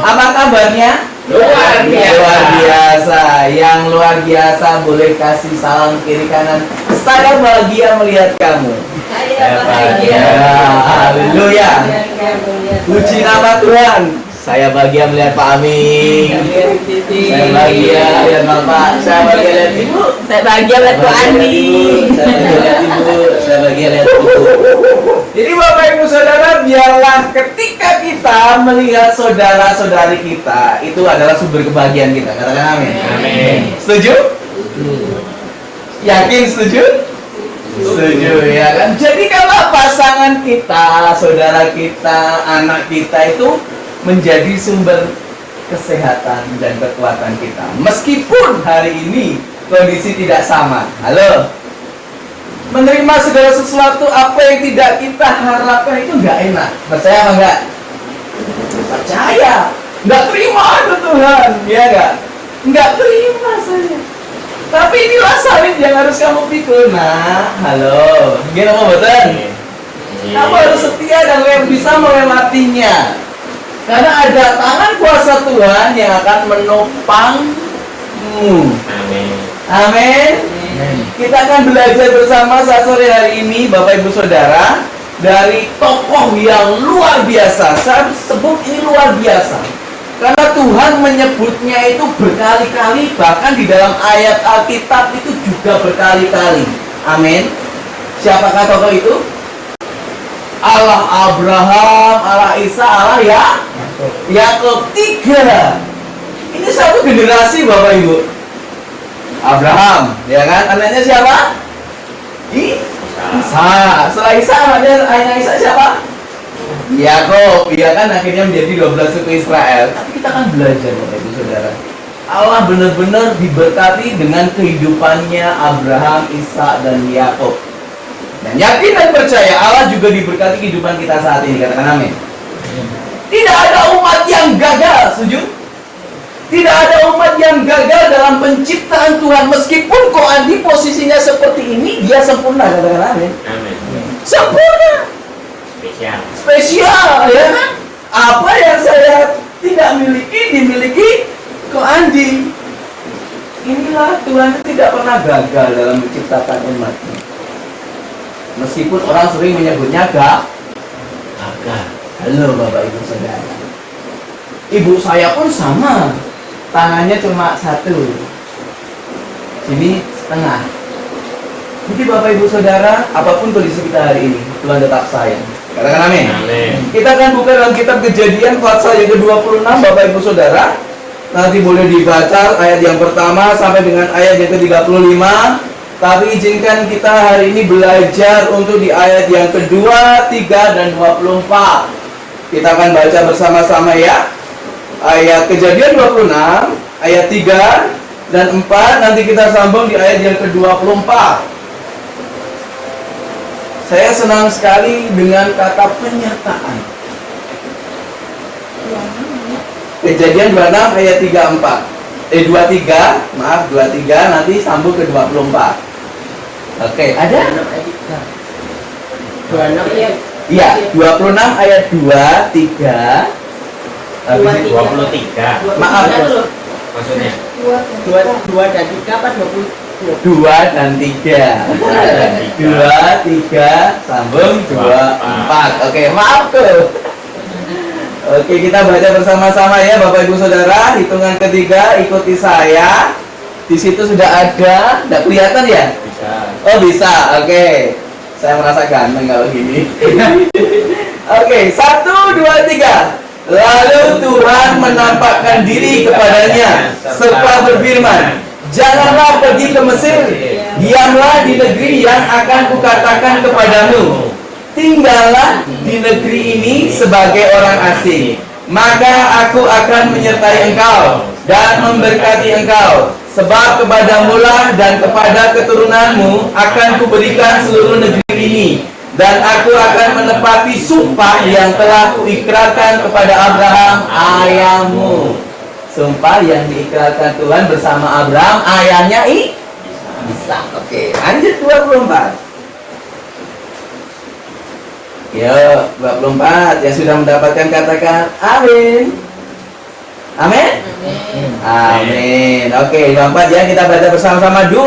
Apa kabarnya? Luar biasa. Luar biasa. Yang luar biasa boleh kasih salam kiri kanan. Saya bahagia melihat kamu. Saya bahagia. Haleluya. Puji nama Tuhan. Saya bahagia melihat Pak Amin. Saya bahagia melihat Bapak. Saya bahagia melihat Ibu. Saya bahagia lihat Bu Andi. Saya bahagia melihat Ibu. Saya bahagia melihat Ibu. Jadi Bapak Ibu Saudara, biarlah ketika kita melihat saudara-saudari kita, itu adalah sumber kebahagiaan kita. Katakan amin. Amin. Setuju? Yakin setuju? Setuju ya kan? Jadi kalau pasangan kita, saudara kita, anak kita itu menjadi sumber kesehatan dan kekuatan kita. Meskipun hari ini kondisi tidak sama. Halo? Menerima segala sesuatu apa yang tidak kita harapkan itu nggak enak. Percaya apa enggak? Percaya. Nggak terima ada Tuhan. Ya nggak? Nggak terima saya. Tapi inilah salib yang harus kamu pikul. Nah, halo. Gimana mau betul? Kamu harus setia dan bisa melewatinya. Karena ada tangan kuasa Tuhan yang akan menopangmu. Amin. Amin. Kita akan belajar bersama saat sore hari ini, Bapak Ibu Saudara, dari tokoh yang luar biasa. Saya sebut ini luar biasa karena Tuhan menyebutnya itu berkali-kali, bahkan di dalam ayat Alkitab itu juga berkali-kali. Amin. Siapakah tokoh itu? Allah Abraham, Allah Isa, Allah Yakub. 3. Ini satu generasi Bapak Ibu. Abraham, ya kan? Anaknya siapa? Isa. Setelah Isa, anaknya Isa siapa? Yakub, ya kan? Akhirnya menjadi 12 suku Israel. Tapi kita akan belajar Bapak Ibu Saudara. Allah benar-benar diberkati dengan kehidupannya Abraham, Isa, dan Yakub. Dan yakin dan percaya Allah juga diberkati kehidupan kita saat ini. Katakan amin. Tidak ada umat yang gagal, setuju? Tidak ada umat yang gagal dalam penciptaan Tuhan. Meskipun kok Andi posisinya seperti ini, dia sempurna. Katakan amin. Amin. Sempurna. Spesial, ya kan? Apa yang saya tidak miliki, dimiliki kok Andi. Inilah Tuhan tidak pernah gagal dalam menciptakan umatnya. Meskipun orang sering menyebutnya gagal. Halo Bapak Ibu Saudara. Ibu saya pun sama. Tangannya cuma satu. Sini setengah. Jadi Bapak Ibu Saudara, apapun kondisi kita hari ini, Tuhan tetap sayang. Katakan amin. Kita akan buka dalam kitab Kejadian pasal yang ke-26 Bapak Ibu Saudara. Nanti boleh dibaca ayat yang pertama sampai dengan ayat yang ke-35. Tapi izinkan kita hari ini belajar untuk di ayat yang kedua, 3, dan 24. Kita akan baca bersama-sama ya. Ayat Kejadian 26, ayat 3 dan 4. Nanti kita sambung di ayat yang ke-24. Saya senang sekali dengan kata pernyataan. Kejadian 26 ayat 23, maaf 23, nanti sambung ke 24. Oke, ada? 26 ya. Iya, 26 ayat 2, 3. 23. Maaf. Maksudnya 2 dan 3 apa 20? 2 dan 3. 2, 3, sambung 2, 4. Oke, maaf tuh. Oke, kita baca bersama-sama ya Bapak Ibu Saudara. Hitungan ketiga, ikuti saya. Di situ sudah ada, tidak kelihatan ya? bisa. Oh bisa, oke. Saya merasa ganteng kalau gini. Oke, 1, 2, 3. Lalu Tuhan menampakkan diri kepadanya serta berfirman, janganlah pergi ke Mesir, diamlah di negeri yang akan kukatakan kepadamu. Tinggallah di negeri ini sebagai orang asing. Maka aku akan menyertai engkau dan memberkati engkau. Sebab kepadamulah dan kepada keturunanmu akan kuberikan seluruh negeri ini. Dan aku akan menepati sumpah yang telah kuikrarkan kepada Abraham ayahmu. Sumpah yang diikrarkan Tuhan bersama Abraham, ayahnya Ishak. Oke, lanjut 24. Ya, 24 yang sudah mendapatkan katakan amin. Amin. Amin. Amin. Oke, yang keempat ya, kita baca bersama-sama 2,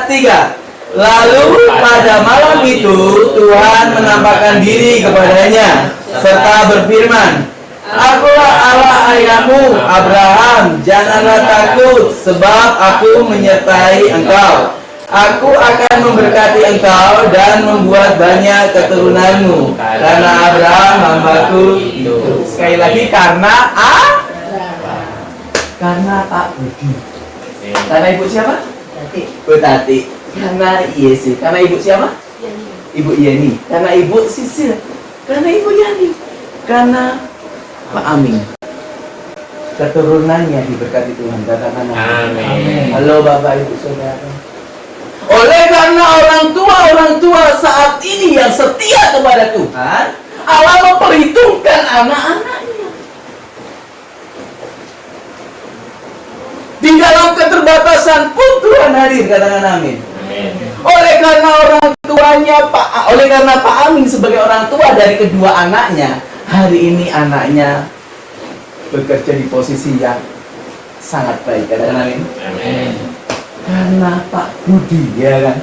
3. Lalu pada malam itu Tuhan menampakkan diri kepadanya serta berfirman, Akulah Allah ayahmu Abraham, janganlah takut sebab aku menyertai engkau. Aku akan memberkati engkau dan membuat banyak keturunanmu karena Abraham hambaku itu. Sekali lagi karena Pak Budi. Karena ibu siapa? Bu Tati. Karena Yesi. Karena ibu siapa? Ibu Yeni. Karena ibu Sisil. Karena ibu Yani. Karena Pak Amin. Keturunannya diberkati Tuhan. Katakan Amin. Halo Bapak Ibu Saudara. Oleh karena orang tua saat ini yang setia kepada Tuhan, Allah memperhitungkan anak-anaknya. Di dalam keterbatasan pun Tuhan hadir, katakan amin. Oleh karena Pak Amin sebagai orang tua dari kedua anaknya, hari ini anaknya bekerja di posisi yang sangat baik, katakan amin. Karena Pak Budi, ya kan,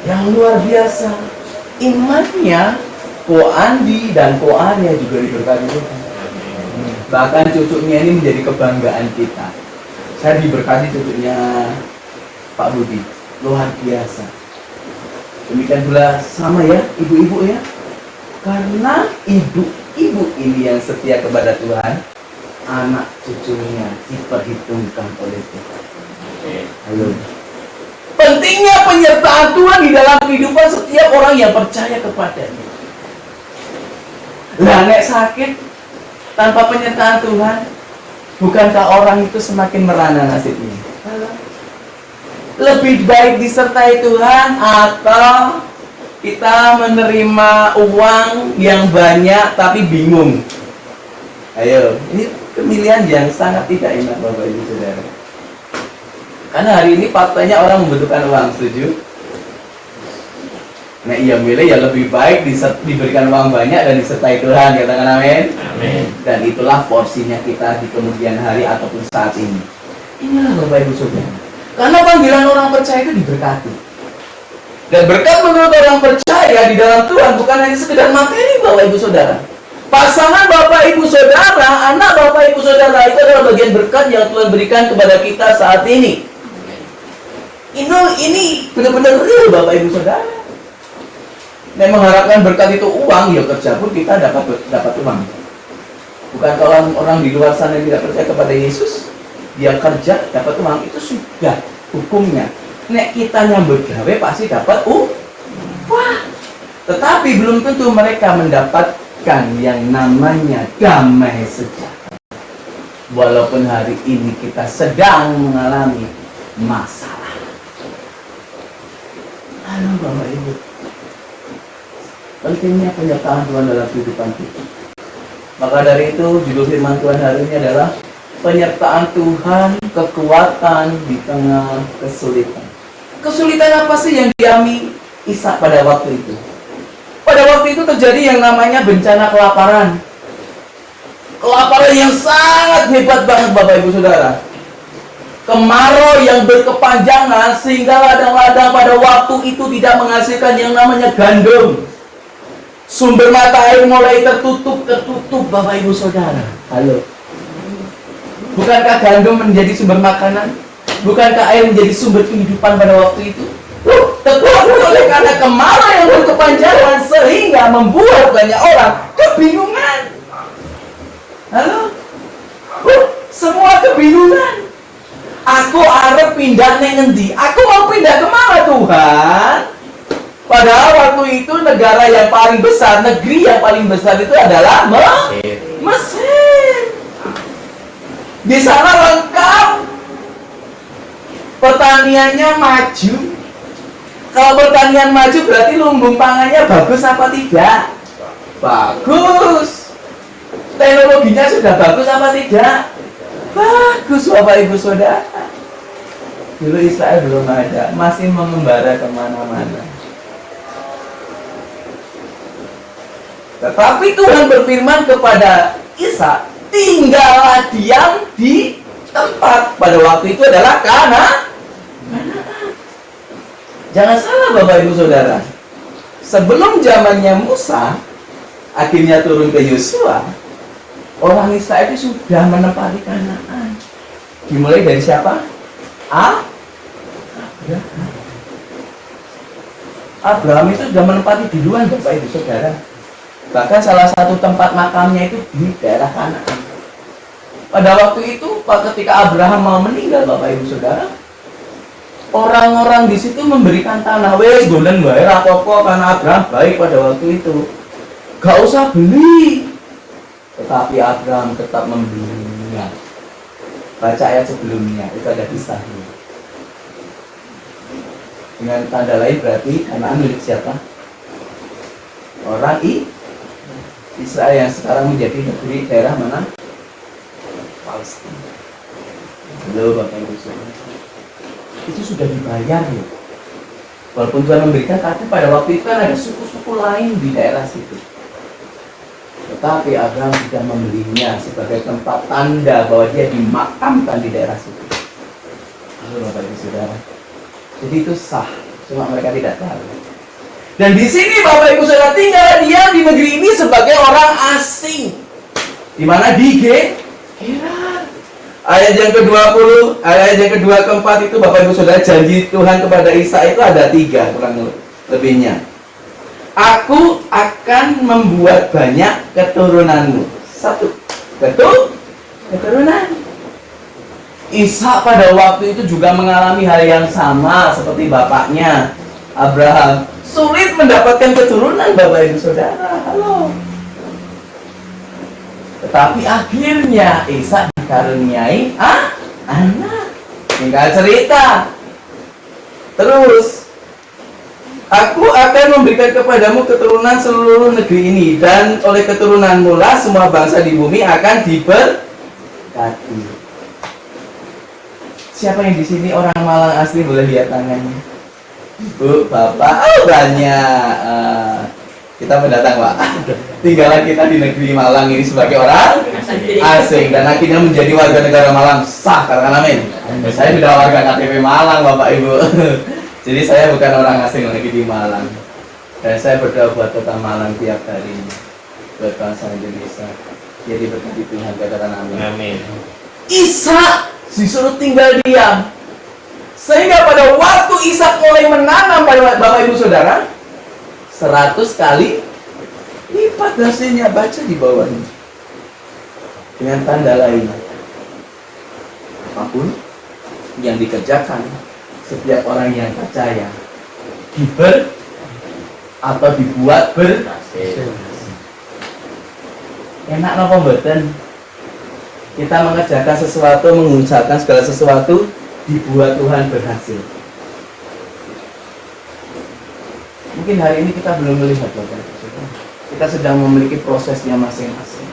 yang luar biasa imannya, Ko Andi dan Ko Arya juga diberkati Tuhan. Bahkan cucunya ini menjadi kebanggaan kita. Saya diberkati cucunya Pak Budi, luar biasa. Demikian pula sama ya, ibu-ibu ya. Karena ibu-ibu ini yang setia kepada Tuhan, anak cucunya diperhitungkan oleh Tuhan. Halo. Pentingnya penyertaan Tuhan di dalam kehidupan setiap orang yang percaya kepadanya. Lah nek sakit tanpa penyertaan Tuhan, bukankah orang itu semakin merana nasibnya? Lebih baik disertai Tuhan atau kita menerima uang yang banyak tapi bingung? Ayo, ini pemilihan yang sangat tidak enak Bapak Ibu Saudara. Karena hari ini faktanya orang membutuhkan uang, setuju? Nah iya milih ya lebih baik diberikan uang banyak dan disertai Tuhan, katakan amin. Amin. Dan itulah porsinya kita di kemudian hari ataupun saat ini. Inilah Bapak Ibu Saudara. Karena panggilan orang percaya itu diberkati. Dan berkat menurut orang percaya di dalam Tuhan bukan hanya sekedar materi Bapak Ibu Saudara. Pasangan Bapak Ibu Saudara, anak Bapak Ibu Saudara itu adalah bagian berkat yang Tuhan berikan kepada kita saat ini. Ini benar-benar real Bapak Ibu Saudara. Dan mengharapkan berkat itu uang, ya kerja pun kita dapat uang. Bukan kalau orang di luar sana yang tidak percaya kepada Yesus, dia kerja dapat uang, itu sudah hukumnya. Nek kita nyambut gawe pasti dapat wah. Tetapi belum tentu mereka mendapatkan yang namanya damai sejahtera. Walaupun hari ini kita sedang mengalami masalah. Halo Bapak Ibu. Pentingnya penyertaan Tuhan dalam kehidupan kita. Maka dari itu judul firman Tuhan hari ini adalah penyertaan Tuhan, kekuatan di tengah kesulitan. Kesulitan apa sih yang dialami Ishak pada waktu itu? Pada waktu itu terjadi yang namanya bencana kelaparan. Kelaparan yang sangat hebat banget Bapak Ibu Saudara. Kemarau yang berkepanjangan sehingga ladang-ladang pada waktu itu tidak menghasilkan yang namanya gandum. Sumber mata air mulai tertutup Bapak Ibu Saudara. Halo. Bukankah gandum menjadi sumber makanan? Bukankah air menjadi sumber kehidupan pada waktu itu? Tetapi oleh karena kemarau yang berkepanjangan sehingga membuat banyak orang kebingungan. Halo? Semua kebingungan. Aku arep pindah neng endi? Aku mau pindah kemana Tuhan? Padahal waktu itu negara yang paling besar, negeri yang paling besar itu adalah Mesir. Di sana lengkap, pertaniannya maju. Kalau pertanian maju berarti lumbung pangannya bagus apa tidak? Bagus. Teknologinya sudah bagus apa tidak? Bagus Bapak Ibu Saudara. Dulu Israel belum ada, masih mengembara kemana-mana. Tetapi Tuhan berfirman kepada Ishak, tinggallah diam di tempat. Pada waktu itu adalah Kanaan. Jangan salah Bapak Ibu Saudara. Sebelum zamannya Musa akhirnya turun ke Yosua, orang Israel itu sudah menempati Kanaan. Dimulai dari siapa? Abraham. Abraham itu sudah menempati duluan Bapak Ibu Saudara. Bahkan salah satu tempat makamnya itu di daerah Kanaan. Pada waktu itu, ketika Abraham mau meninggal Bapak Ibu Saudara, orang-orang di situ memberikan tanah, wes golden bayar apa karena Abraham baik pada waktu itu. Gak usah beli. Tetapi Abraham tetap membelinya. Baca ayat sebelumnya, itu ada kisahnya. Dengan tanda lain berarti Kanaan milik siapa? Orang Israel yang sekarang menjadi negeri daerah mana? Palestina. Halo Bapak Ibu Saudara. Itu sudah dibayar ya. Walaupun Tuhan memberikan, tapi pada waktu itu kan ada suku-suku lain di daerah situ. Tetapi Abraham sudah membelinya sebagai tempat tanda bahwa dia dimakamkan di daerah situ. Halo Bapak Ibu Saudara. Jadi itu sah, cuma mereka tidak tahu. Dan di sini Bapak Ibu Saudara tinggal dia di negeri ini sebagai orang asing. Di mana di Gerar. Ayat yang ke-20, ayat yang kedua keempat itu Bapak Ibu Saudara, janji Tuhan kepada Isa itu ada 3 kurang lebihnya. Aku akan membuat banyak keturunanmu. 1. Keturunan. Isa pada waktu itu juga mengalami hal yang sama seperti bapaknya Abraham. Sulit mendapatkan keturunan Bapak Ibu Saudara. Halo. Tetapi akhirnya Isa dikaruniai anak. Tinggal cerita. Terus, aku akan memberikan kepadamu keturunan seluruh negeri ini, dan oleh keturunanmu lah semua bangsa di bumi akan diberkati. Siapa yang di sini orang Malang asli, boleh lihat tangannya? Bu, Bapak, banyak. Kita mendatang Pak. Tinggallah kita di negeri Malang ini sebagai orang asing dan akhirnya menjadi warga negara Malang sah, katakan amin. Saya sudah warga KTP Malang Bapak Ibu. Jadi saya bukan orang asing lagi di Malang. Dan saya berdoa buat kota Malang tiap hari, buat bangsa Indonesia. Jadi berkati Tuhan, katakan amin. Amin. Ishak disuruh tinggal diam. Sehingga pada waktu Ishak mulai menanam pada Bapak Ibu Saudara, 100 kali lipat hasilnya. Baca di bawahnya. Dengan tanda lain, apapun yang dikerjakan setiap orang yang percaya atau dibuat berhasil. Enak apa mboten? Kita mengerjakan sesuatu, mengusahakan segala sesuatu, dibuat Tuhan berhasil. Mungkin hari ini kita belum melihat Bapak. Kita sedang memiliki prosesnya masing-masing.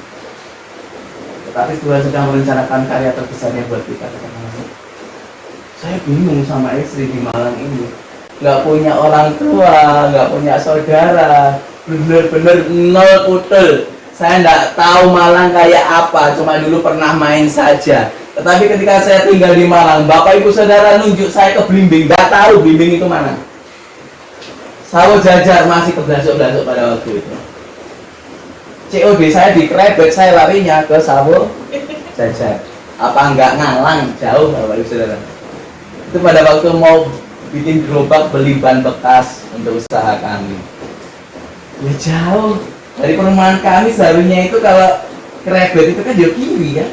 Tetapi Tuhan sedang merencanakan karya terbesarnya buat kita. Saya bingung sama istri di Malang ini. Nggak punya orang tua, nggak punya saudara, bener-bener nol putel. Saya nggak tahu Malang kayak apa, cuma dulu pernah main saja. Tetapi ketika saya tinggal di Malang, Bapak Ibu Saudara nunjuk saya ke Blimbing, nggak tahu Blimbing itu mana. Sawo Jajar masih keblasuk-blasuk pada waktu itu. COD saya di Krebet, saya larinya ke Sawo Jajar. Apa nggak Ngalang, jauh Bapak Ibu Saudara. Itu pada waktu mau bikin gerobak beli ban bekas untuk usaha kami. Ya jauh. Dari perumahan kami seharusnya itu kalau Krebet itu kan jauh kiri kan.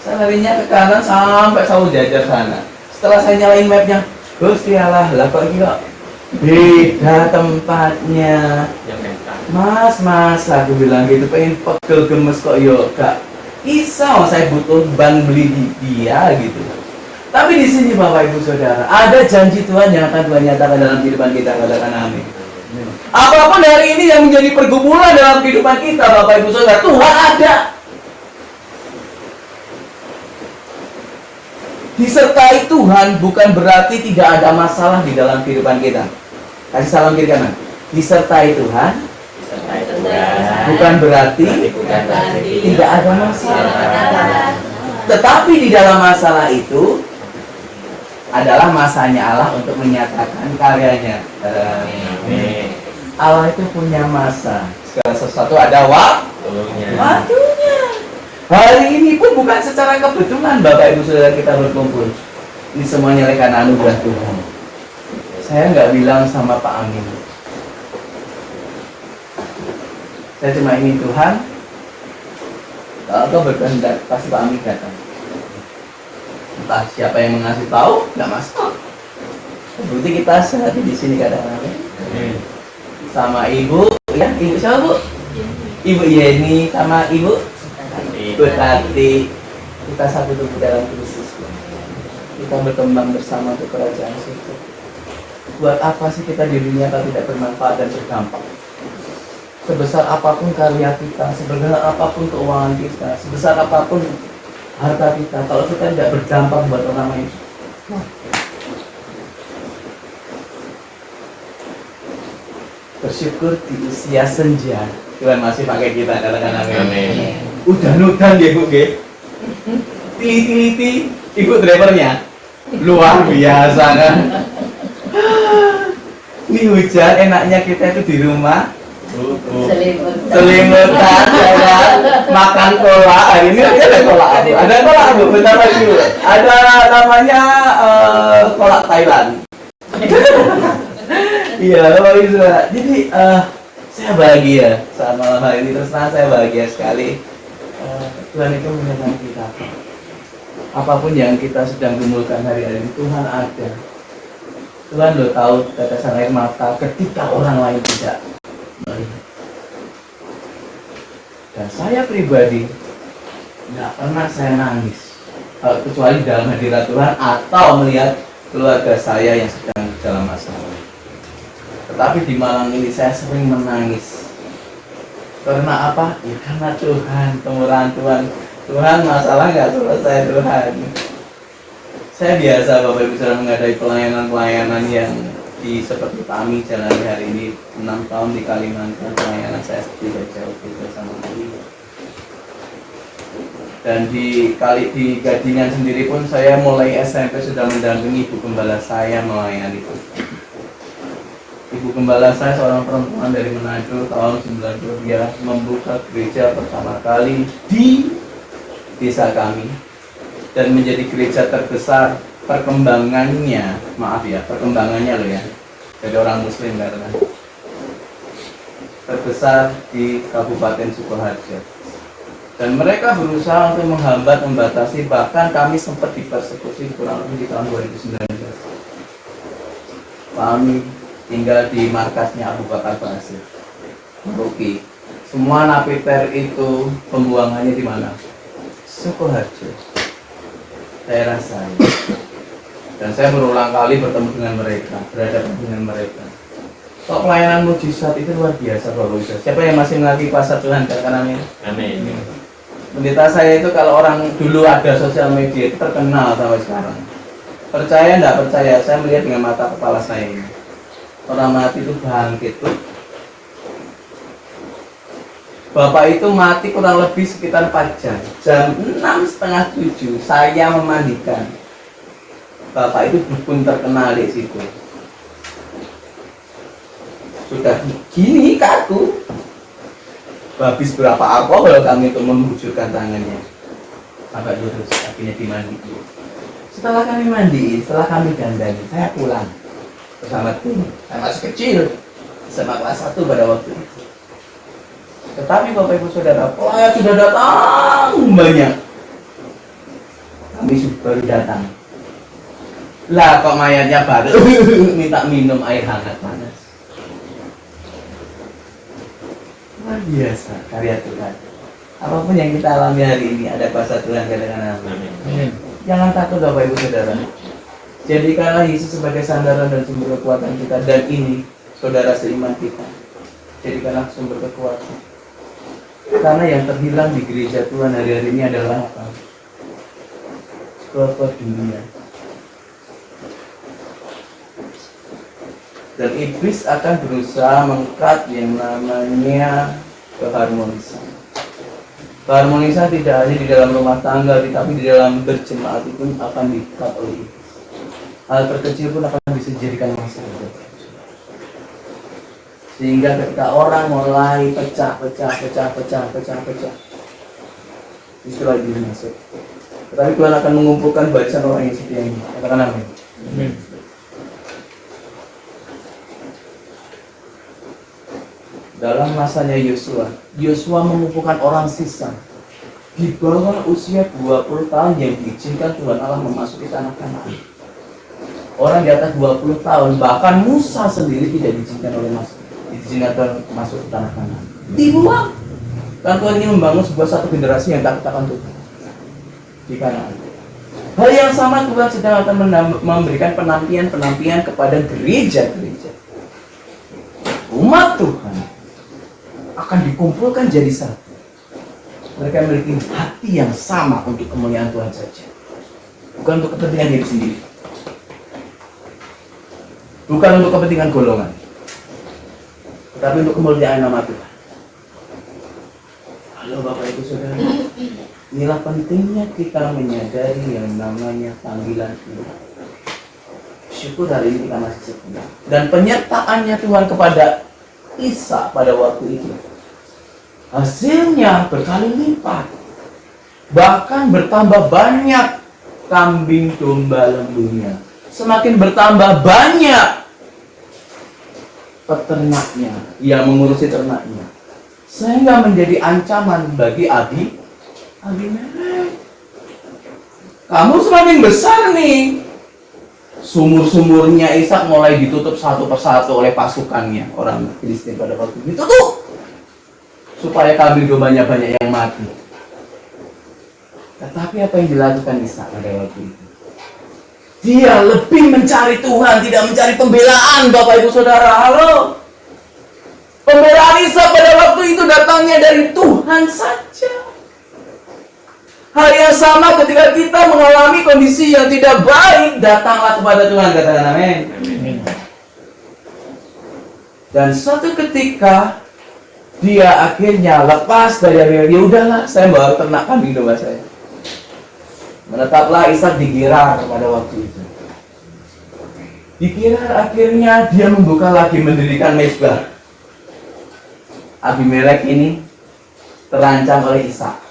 Saya larinya ke kanan sampai Sawo Jajar sana. Setelah saya nyalain mapnya, Gusti Allah, lah kok gila beda tempatnya. Mas, aku bilang gitu, pengen pegel gemes kok yo gak bisa, saya butuh ban beli di dia gitu. Tapi di sini Bapak Ibu Saudara, ada janji Tuhan yang akan Tuhan nyatakan dalam kehidupan kita, katakan amin. Apapun hari ini yang menjadi pergumulan dalam kehidupan kita Bapak Ibu Saudara, Tuhan ada. Disertai Tuhan bukan berarti tidak ada masalah di dalam kehidupan kita. Kasih salam kiri kanan. Disertai Tuhan bukan berarti Tidak ada masalah. Tetapi di dalam masalah itu adalah masanya Allah untuk menyatakan karyanya. Allah itu punya masa. Segala sesuatu ada waktunya. Hari ini pun bukan secara kebetulan Bapak Ibu Saudara kita berkumpul. Ini semuanya oleh karena anugerah Tuhan. Saya nggak bilang sama Pak Amin. Saya cuma ingin Tuhan, kalau Kau berkehendak pasti Pak Amin datang. Entah siapa yang mengasih tahu, nggak masalah. Berarti kita sehati di sini kadang-kadang. Sama Ibu, ya Ibu siapa Bu? Ibu Yeni sama Ibu Tati. Kita satu tubuh dalam Kristus. Kita berkembang bersama untuk kerajaan surga. Buat apa sih kita di dunia kalau tidak bermanfaat dan berdampak? Sebesar apapun karya kita, sebesar apapun keuangan kita, sebesar apapun harta kita, kalau kita tidak berdampak buat orang lain, bersyukur di usia senja Tuhan masih pakai kita, katakan amin. Udah nudan ya Bu, Tili-tili ibu drivernya luar biasa kan. Ini hujan, enaknya kita itu di rumah selimutan, ya kan? Makan kolak. Hari ini ada kolak apa? Ada kolak Bu, bentar lagi Bu. Ada namanya kolak Thailand. Iya, Bapak Ibu Saudara. Jadi saya bahagia saat malam hari ini. Terus terang saya bahagia sekali. Tuhan itu menyertai kita. Apapun yang kita sedang gumulkan hari-hari ini, Tuhan ada. Tuhan lo tahu tetesan air mata ketika orang lain tidak melihat. Dan saya pribadi nggak pernah saya nangis, kecuali dalam hadirat Tuhan atau melihat keluarga saya yang sedang dalam masalah. Tetapi di malam ini saya sering menangis. Karena apa? Ya karena Tuhan, kemurahan Tuhan. Tuhan, masalah nggak selesai Tuhan. Saya biasa Bapak Ibu Saudara menghadapi pelayanan-pelayanan yang seperti kami jalani hari ini 6 tahun di Kalimantan. Pelayanan saya tidak jauh beda sama ini. Dan di Gadingan sendiri pun saya mulai SMP sudah mendampingi Ibu Gembala saya melayani itu. Ibu Gembala saya seorang perempuan dari Manado tahun 92, dia membuka gereja pertama kali di desa kami dan menjadi gereja terbesar perkembangannya loh ya, dari orang Muslim karena terbesar di Kabupaten Sukoharjo. Dan mereka berusaha untuk menghambat, membatasi, bahkan kami sempat dipersekusi kurang lebih di tahun 2019. Kami tinggal di markasnya Abu Bakar Basir, Merauke. Semua napiter itu pembuangannya di mana? Sukoharjo, daerah saya. Dan saya berulang kali bertemu dengan mereka, berhadapan dengan mereka. Kok pelayanan mujizat itu luar biasa Bapak Ibu. Siapa yang masih mengerti kuasa Tuhan? Katakan amin. Amin. Pendeta saya itu kalau orang dulu ada sosial media itu terkenal sampai sekarang. Percaya enggak percaya, saya melihat dengan mata kepala saya ini. Orang mati itu bangkit tuh. Bapak itu mati kurang lebih sekitar 4 jam. Jam 6:30-7 saya memandikan. Bapak itu dukun terkenal di situ. Sudah gini kaku. Habis berapa alkohol kami untuk membujurkan tangannya. Bapak lurus, akhirnya dimandiin. Setelah kami mandiin, setelah kami dandani, saya pulang bersama tim. Saya masih kecil, SMA kelas 1 pada waktu itu. Tetapi Bapak Ibu Saudara, pelayan sudah datang banyak. Kami baru datang. Lah kok mayatnya baru minta minum air hangat panas. Luar biasa karya Tuhan. Apapun yang kita alami hari ini ada kuasa Tuhan kadang-kadang. Jangan takut Bapak Ibu Saudara. Jadikanlah Yesus sebagai sandaran dan sumber kekuatan kita. Dan ini saudara seiman kita, jadikanlah sumber kekuatan. Karena yang terhilang di gereja Tuhan hari-hari ini adalah apa? Skor dunia. Dan iblis akan berusaha mengkat yang namanya keharmonisan. Keharmonisan tidak hanya di dalam rumah tangga, tapi di dalam berjemaat pun akan di-cut oleh itu. Hal terkecil pun akan bisa dijadikan masalah. Sehingga ketika orang mulai pecah, istilah itu masuk. Tetapi Tuhan akan mengumpulkan barisan orang yang setia ini. Katakan amin. Dalam masanya Yosua mengumpulkan orang sisa di bawah usia 20 tahun yang diizinkan Tuhan Allah memasuki tanah Kanaan. Orang di atas 20 tahun, bahkan Musa sendiri tidak diizinkan masuk ke tanah Kanaan. Dibuang. Dan Tuhan ingin membangun satu generasi yang tak akan Tuhan di Kanaan. Hal yang sama Tuhan sedang akan memberikan penampian kepada gereja-gereja. Umat Tuhan akan dikumpulkan jadi satu. Mereka memiliki hati yang sama untuk kemuliaan Tuhan saja, bukan untuk kepentingan diri sendiri, bukan untuk kepentingan golongan, tetapi untuk kemuliaan nama Tuhan. Halo Bapak Ibu Saudara, inilah pentingnya kita menyadari yang namanya panggilan Tuhan. Syukur hari ini kita masih setia, dan penyertaannya Tuhan kepada Isa pada waktu itu hasilnya berkali lipat, bahkan bertambah banyak kambing domba lembunya, semakin bertambah banyak peternaknya yang mengurusi ternaknya, sehingga menjadi ancaman bagi Abimelek. Kamu semakin besar nih. Sumur-sumurnya Ishak mulai ditutup satu persatu oleh pasukannya, orang Filistin pada waktu itu. Ditutup supaya kambing dombanya banyak yang mati. Tetapi apa yang dilakukan Ishak pada waktu itu? Dia lebih mencari Tuhan, tidak mencari pembelaan. Bapak Ibu Saudara, halo. Pembelaan Ishak pada waktu itu datangnya dari Tuhan saja. Hal yang sama ketika kita mengalami kondisi yang tidak baik, datanglah kepada Tuhan, katakan amin. Dan suatu ketika dia akhirnya lepas dari Abimelek. Ya udahlah, saya bawa ternak kambing domba saya. Menetaplah Ishak di Gerar pada waktu itu. Di Gerar akhirnya dia membuka lagi, mendirikan mezbah. Abimelek ini terancam oleh Ishak.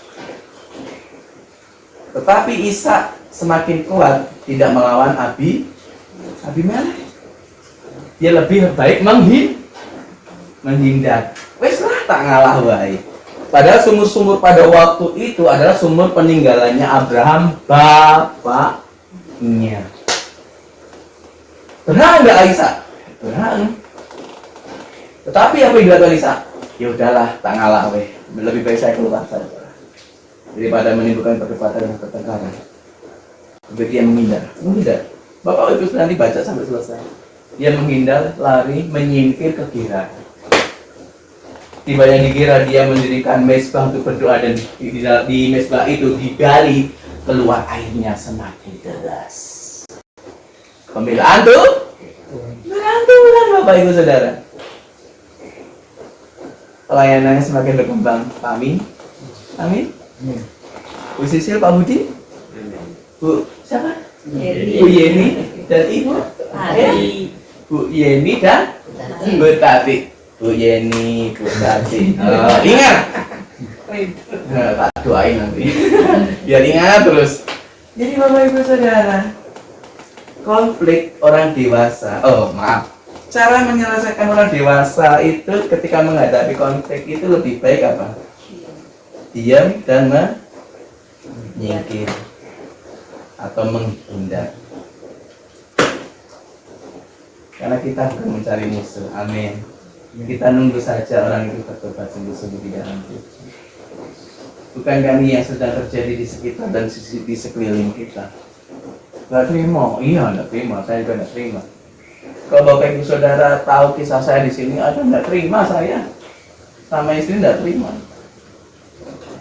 Tetapi Ishak semakin kuat, tidak melawan Abimelek. Dia lebih baik menghindar. Wes lah, tak ngalah baik. Padahal sumur-sumur pada waktu itu adalah sumur peninggalannya Abraham, bapaknya. Berang nggak Ishak? Berang. Tetapi apa yang dilakukan Ishak? Ya udahlah, tak ngalah weh. Lebih baik saya keluar saja daripada menimbulkan perdebatan dan pertengkaran. Jadi dia menghindar. Bapak Ibu nanti baca sampai selesai. Dia menghindar, lari, menyingkir ke Gerar. Tibanya di Gerar, dia mendirikan mezbah untuk berdoa, dan di mezbah itu digali, keluar airnya semakin deras. Pembelaan tuh berantulan Bapak Ibu Saudara. Pelayanannya semakin berkembang. Amin. Bu Sisil, Pak Budi, Bu siapa? Bu Yeni dan Ibu Bu Yeni dan Bu Tati. Bu Yeni, Bu Tati. Ingat. Tak doain nanti. Biar ingat terus. Jadi Bapak Ibu Saudara, konflik orang dewasa. Cara menyelesaikan orang dewasa itu ketika menghadapi konflik itu lebih baik apa? Diam dan menyingkir atau menghindar. Karena kita bukan mencari musuh. Amin. Kita nunggu saja orang itu bertobat sungguh-sungguh di dalam Tuhan. Bukan kami yang sedang terjadi di sekitar dan di sekeliling kita. Gak terima? Iya, gak terima. Saya juga gak terima. Kalau Bapak Ibu Saudara tahu kisah saya di sini, ada gak terima saya sama istri, gak terima.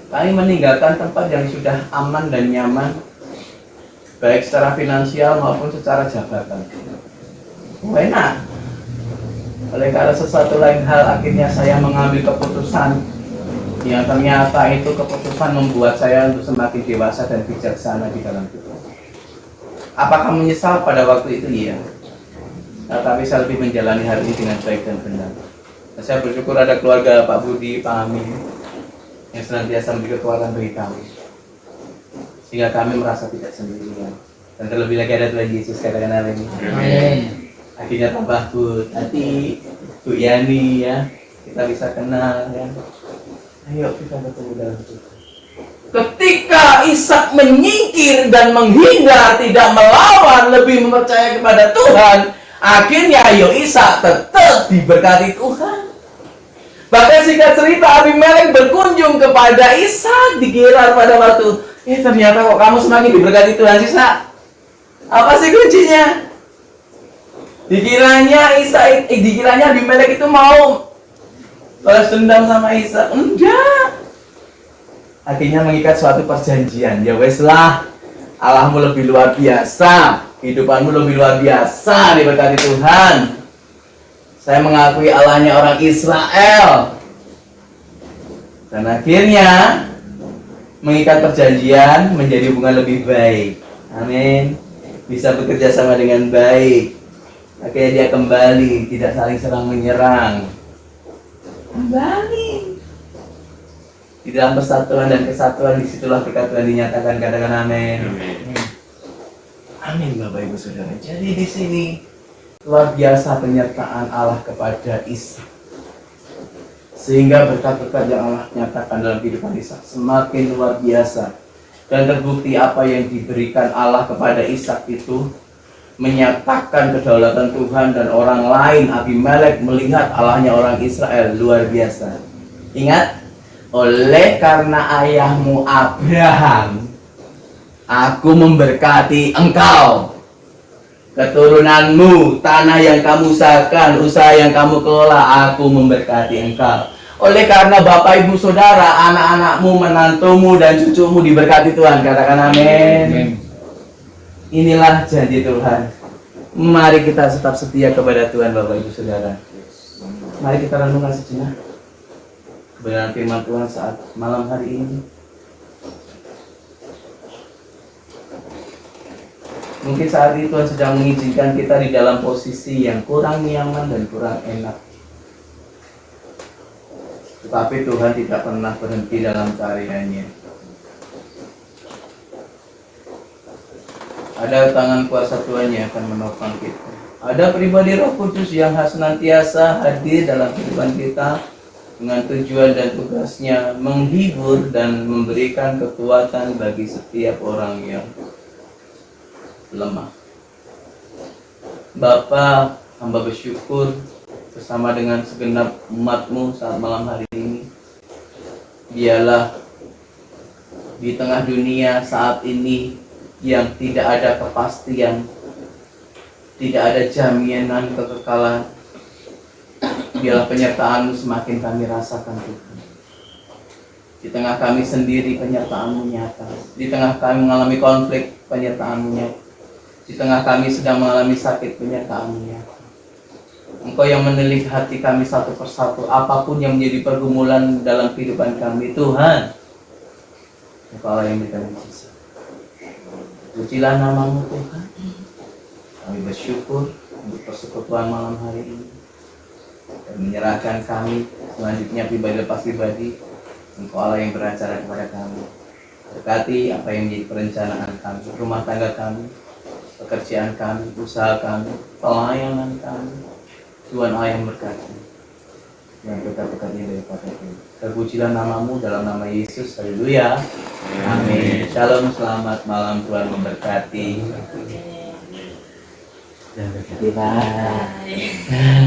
Kami meninggalkan tempat yang sudah aman dan nyaman, baik secara finansial maupun secara jabatan. Enak. Oleh karena sesuatu lain hal, akhirnya saya mengambil keputusan Yang ternyata itu keputusan membuat saya untuk semakin dewasa dan bijaksana di dalam Tuhan. Apakah menyesal pada waktu itu? Iya. Nah, tapi saya lebih menjalani hari ini dengan baik dan benar. Nah, saya bersyukur ada keluarga Pak Budi, Pak Amin yang senantiasa memberi kekuatan bagi kami, sehingga kami merasa tidak sendirian. Dan terlebih lagi ada Tuhan Yesus, katakan amin. Amin. Akhirnya tambah Bu Tati, Bu Yani ya, kita bisa kenal ya. Ayo kita bertemu dalam Tuhan. Ketika Ishak menyingkir dan menghindar, tidak melawan, lebih mempercayai kepada Tuhan, akhirnya Ishak tetap diberkati Tuhan. Bahkan singkat cerita, Abimelek berkunjung kepada Ishak di Gerar pada waktu, ternyata kok kamu semakin diberkati Tuhan, Ishak. Apa sih kuncinya? Dikiranya Abimelek itu mau balas dendam sama Ishak. Enggak. Akhirnya mengikat suatu perjanjian. Ya wes lah, Allahmu lebih luar biasa, kehidupanmu lebih luar biasa, diberkati Tuhan. Saya mengakui Allahnya orang Israel. Dan akhirnya mengikat perjanjian menjadi hubungan lebih baik. Amin. Bisa bekerja sama dengan baik. Akhirnya dia kembali, tidak saling serang menyerang. Kembali di dalam persatuan dan kesatuan, disitulah berkat Tuhan dinyatakan, katakan amin. Amin Bapak Ibu Saudara. Jadi di sini luar biasa penyertaan Allah kepada Ishak, sehingga berkat-berkat yang Allah nyatakan dalam kehidupan Ishak semakin luar biasa. Dan terbukti apa yang diberikan Allah kepada Ishak itu menyatakan kedaulatan Tuhan, dan orang lain, Abimelek, melihat Allahnya orang Israel luar biasa. Ingat, oleh karena ayahmu Abraham, aku memberkati engkau, keturunanmu, tanah yang kamu usahakan, usaha yang kamu kelola, aku memberkati engkau. Oleh karena Bapak Ibu Saudara, anak-anakmu, menantumu, dan cucumu diberkati Tuhan, katakan amin. Inilah janji Tuhan. Mari kita tetap setia kepada Tuhan Bapak Ibu Saudara. Mari kita renungkan sejenak kebenaran firman Tuhan saat malam hari ini. Mungkin saat ini Tuhan sedang mengizinkan kita di dalam posisi yang kurang nyaman dan kurang enak. Tetapi Tuhan tidak pernah berhenti dalam karyanya. Ada tangan kuasa Tuhan yang akan menopang kita. Ada pribadi Roh Kudus yang senantiasa hadir dalam kehidupan kita dengan tujuan dan tugasnya menghibur dan memberikan kekuatan bagi setiap orang yang lemah. Bapa, hamba bersyukur bersama dengan segenap umat-Mu saat malam hari ini. Biarlah di tengah dunia saat ini yang tidak ada kepastian, tidak ada jaminan kekekalan, biarlah penyertaan-Mu semakin kami rasakan Tuhan. Di tengah kami sendiri, penyertaan-Mu nyata. Di tengah kami mengalami konflik, penyertaan-Mu nyata. Di tengah kami sedang mengalami sakit, penyertaan-Mu nyata. Engkau yang menilik hati kami satu persatu, apapun yang menjadi pergumulan dalam kehidupan kami, Tuhan, Engkau yang memberikan mujizat. Pujilah nama-Mu Tuhan. Kami bersyukur untuk persekutuan malam hari ini, dan menyerahkan kami selanjutnya pribadi lepas pribadi. Engkau Allah yang beracara kepada kami. Berkati apa yang menjadi perencanaan kami, rumah tangga kami, pekerjaan kami, usaha kami, pelayanan kami. Tuhan Allah yang berkati, yang berkat-berkatnya daripada ini. Terpujilah nama-Mu dalam nama Yesus. Haleluya. Amin. Shalom, selamat malam, Tuhan memberkati. Bye.